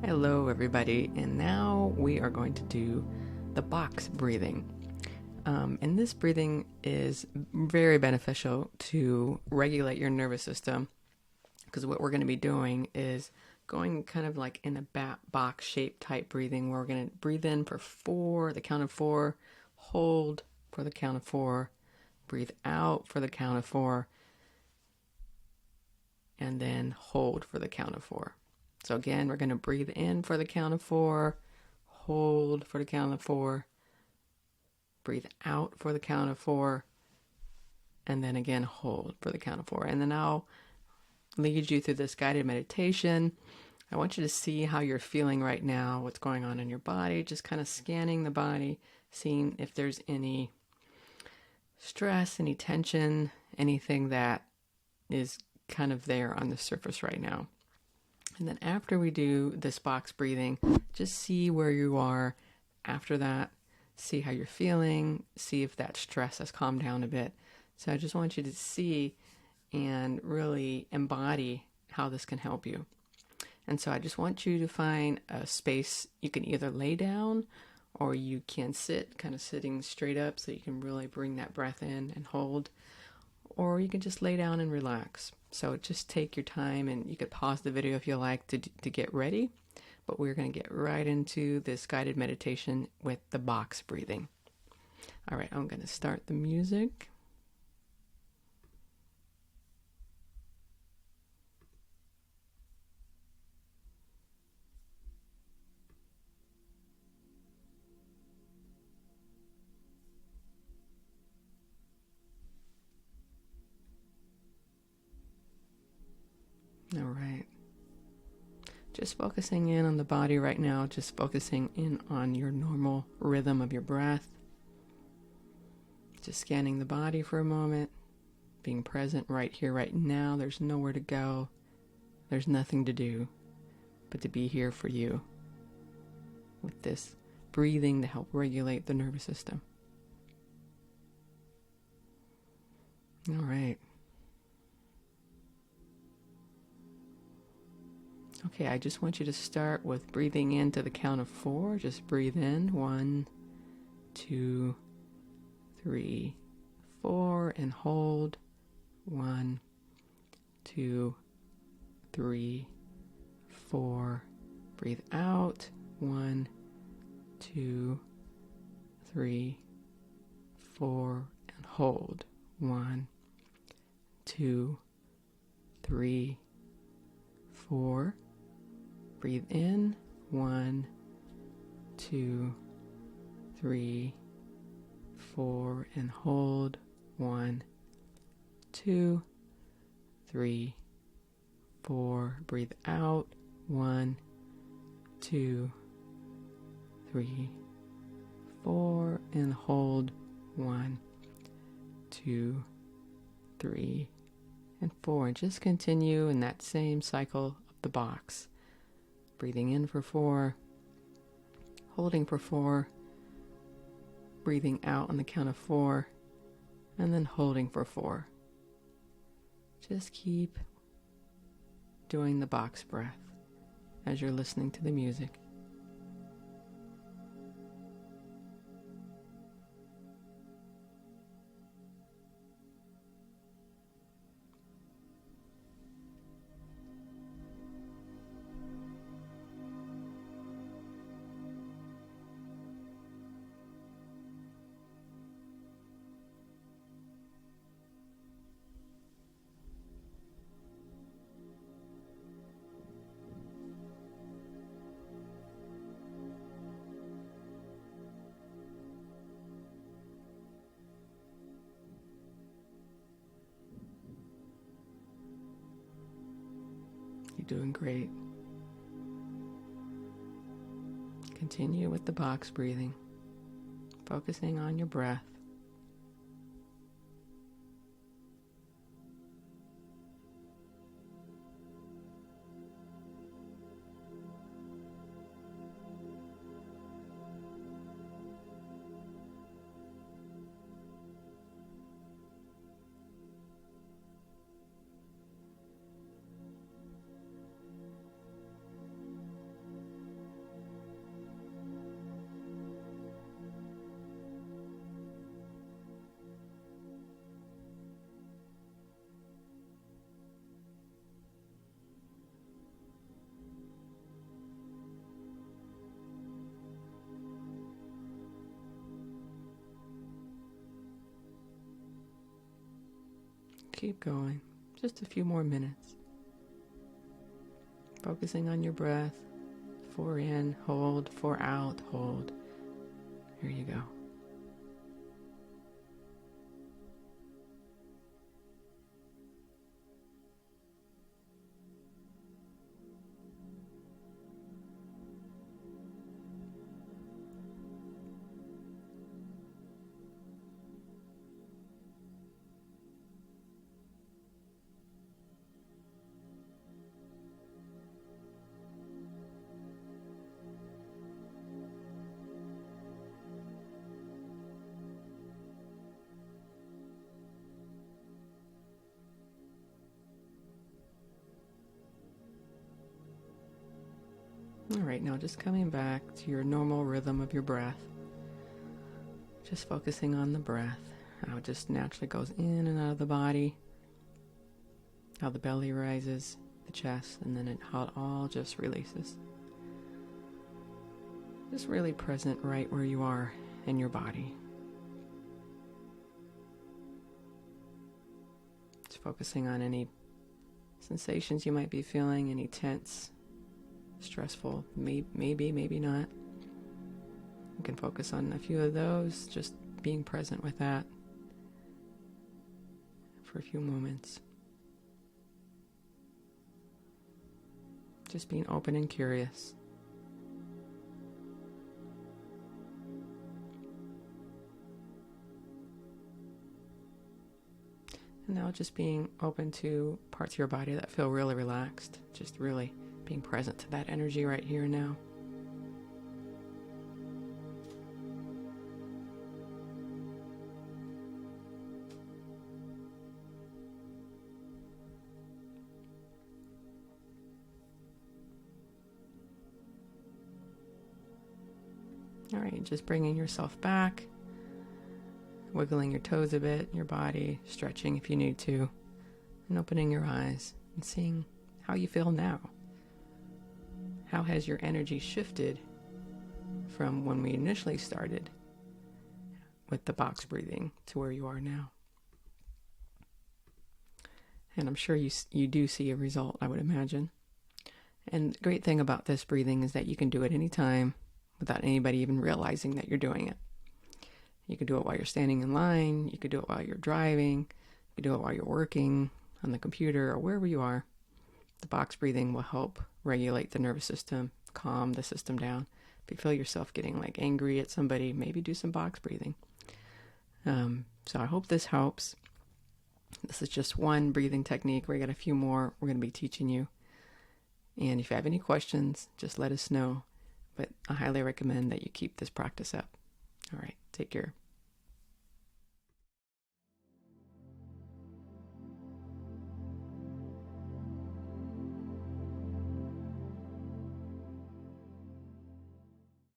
Hello, everybody, and now we are going to do the box breathing. And this breathing is very beneficial to regulate your nervous system because what we're going to be doing is going kind of like in a box shape type breathing where we're going to breathe in for four, the count of four, hold for the count of four, breathe out for the count of four, and then hold for the count of four. So again, we're going to breathe in for the count of four, hold for the count of four, breathe out for the count of four, and then again hold for the count of four. And then I'll lead you through this guided meditation. I want you to see how you're feeling right now, what's going on in your body, just kind of scanning the body, seeing if there's any stress, any tension, anything that is kind of there on the surface right now. And then after we do this box breathing, just see where you are after that, see how you're feeling, see if that stress has calmed down a bit. So I just want you to see and really embody how this can help you. And so I just want you to find a space. You can either lay down or you can sit, kind of sitting straight up so you can really bring that breath in and hold. Or you can just lay down and relax. So just take your time, and you could pause the video if you like to get ready. But we're going to get right into this guided meditation with the box breathing. All right, I'm going to start the music. All right. Just focusing in on the body right now, just focusing in on your normal rhythm of your breath. Just scanning the body for a moment, being present right here, right now. There's nowhere to go. There's nothing to do but to be here for you with this breathing to help regulate the nervous system. All right. Okay, I just want you to start with breathing into the count of four. Just breathe in. 1, 2, 3, 4, and hold. 1, 2, 3, 4. Breathe out. 1, 2, 3, 4, and hold. 1, 2, 3, 4. Breathe in. 1, 2, 3, 4, and hold. 1, 2, 3, 4. Breathe out. 1, 2, 3, 4, and hold. 1, 2, 3, and 4. And just continue in that same cycle of the box. Breathing in for 4, holding for 4, breathing out on the count of 4, and then holding for 4. Just keep doing the box breath as you're listening to the music. You're doing great. Continue with the box breathing, focusing on your breath. keep going. Just a few more minutes. Focusing on your breath. 4 in, hold. 4 out, hold. Here you go. All right, now just coming back to your normal rhythm of your breath. Just focusing on the breath, how it just naturally goes in and out of the body, how the belly rises, the chest, and then how it all just releases. Just really present right where you are in your body. Just focusing on any sensations you might be feeling, any tense, stressful, maybe not. You can focus on a few of those, just being present with that for a few moments. Just being open and curious. And now just being open to parts of your body that feel really relaxed, just really being present to that energy right here and now. All right, just bringing yourself back, wiggling your toes a bit, your body, stretching if you need to, and opening your eyes and seeing how you feel now. How has your energy shifted from when we initially started with the box breathing to where you are now? And I'm sure you do see a result, I would imagine. And the great thing about this breathing is that you can do it anytime without anybody even realizing that you're doing it. You can do it while you're standing in line, you could do it while you're driving, you could do it while you're working on the computer or wherever you are. The box breathing will help regulate the nervous system, calm the system down. If you feel yourself getting like angry at somebody, maybe do some box breathing. So I hope this helps. This is just one breathing technique. We got a few more we're going to be teaching you. And if you have any questions, just let us know. But I highly recommend that you keep this practice up. All right, take care.